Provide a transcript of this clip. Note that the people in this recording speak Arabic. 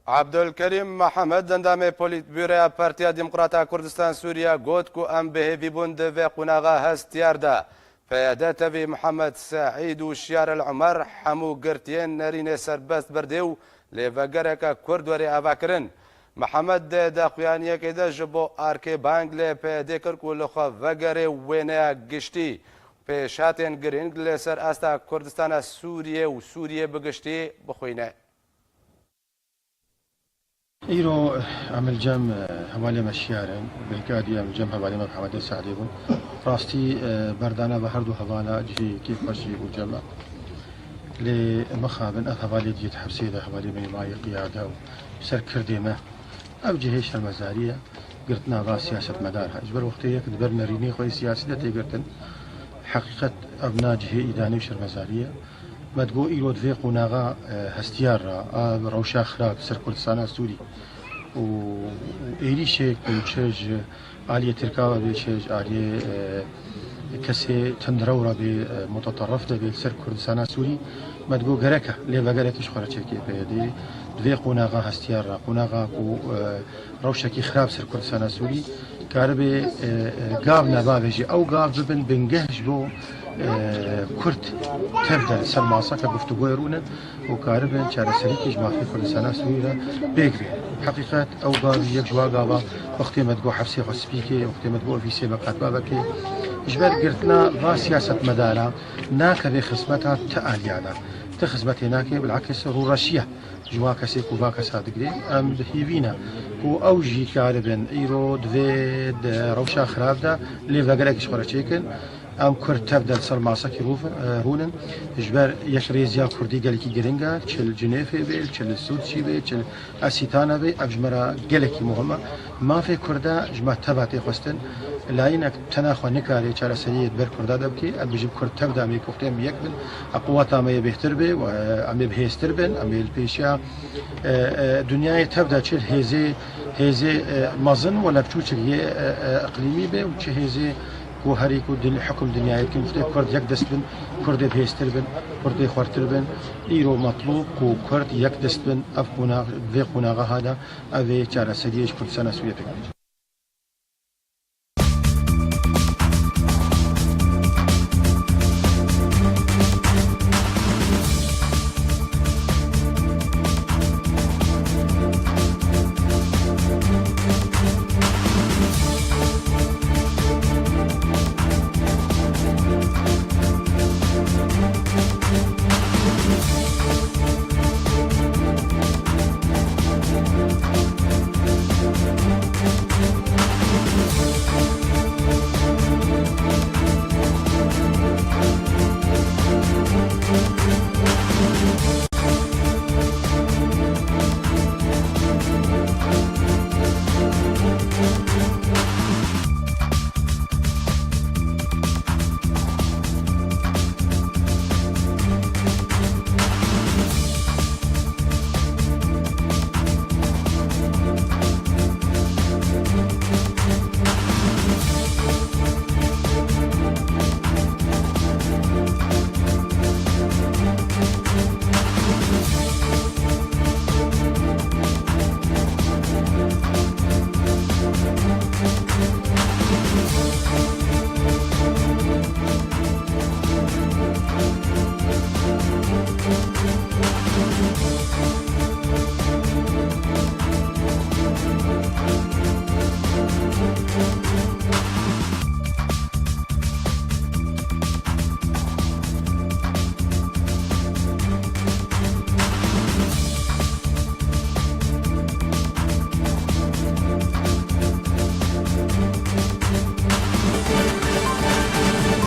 عبدالکریم محمد دندام پولیت بیروی پارتیا دموکراتا کردستان سوریا گوت کو ام بهوی بوند و قناغا هستیار دا پیادت وی محمد سعید و شیار العمر حمو گرتین نرین سربست بردیو لیوگرک کرد وری آواکرن محمد دا قیانیه که دا جبو آرکی بانگ لی پیاده کرکو لخوا وگره وینه گشتی پیشاتین گرینگ لی سر استا کردستان سوریه و سوریه بگشتی بخوینه إيرو عمل جم حوالي مشيارن بالكادي عمل جم حوالي محمد سعدي بن راستي بردانا بهردو حوالا جي كيف مشي وجمع لمخابن حوالي جيت حبسيده حوالي بني ماي قياده وسر كرديمه او جهيش المزاريه قرتنا با سياسه مدارها اجبر وقتيه كدبر مريني خوي سياسه تي قرتن حقيقه ابناء جهه اداني وشر مزاريه ما تقول إيرود في قناغا هستيار روشا خراب سر كردستان سوري وإيري شيك بيشج آلية تركاوة بيشج آلية كسي تندرورة بمتطرف ده بسر كردستان سوري ما تقول غركة ليه غركة شخورة شيكي بيدي في قناغا هستيار قناغا كو روشا كي خراب سر كردستان سوري كاربي قاب نبابجي أو قاب ببن بنجهج بو كرد تبدأ سلماسا كگفتگوی رونن و کاربن چاره سریکش مافی کردستان سوریه بگیری حقیقت او قاضی یک جوا قابا وقتی مدگو حبسی خسبیکی وقتی مدگو فیسی مقطبا بکی اجبر قرتنا با سیاست مدارا ناك بخصمتها تآليانا تخصمتي ناكي بالعكس رورشيه جوا كسي كوبا كسادقري ام هيفينا كو اوجي كاربن ايرو دويد روشا خراب دا لي فاقلك شخورة شيكن ام كرد تبدا سلماسكي رونن اجبر يشريزيا كردي قالكي جرينجا تشل جنيفي بيل تشل السودسي بيل تشل اسيتانا بي اجمرا قالكي مهمه ما في كردا جما تباتي خستن لاينك تناخو نكاري تشال سيد بر كردا دبكي ابجيب كرد تبدا مي كوختين بيكبل اقواتا ما يبهتر بي وام بهستر بن ام البيشيا دنيا تبدا تشل هيزي مازن ولا بتوچ هي اقليمي بي وتش هيزي كو هريكو دل حكم دنيا يمكن فتي كرد يك دستبن كرد بهستر بن كرد خورتر بن ايرو مطلوب كو كرد يك دستبن افكونا في قناغه هذا افي تشال سيديش كرد سنه سويتك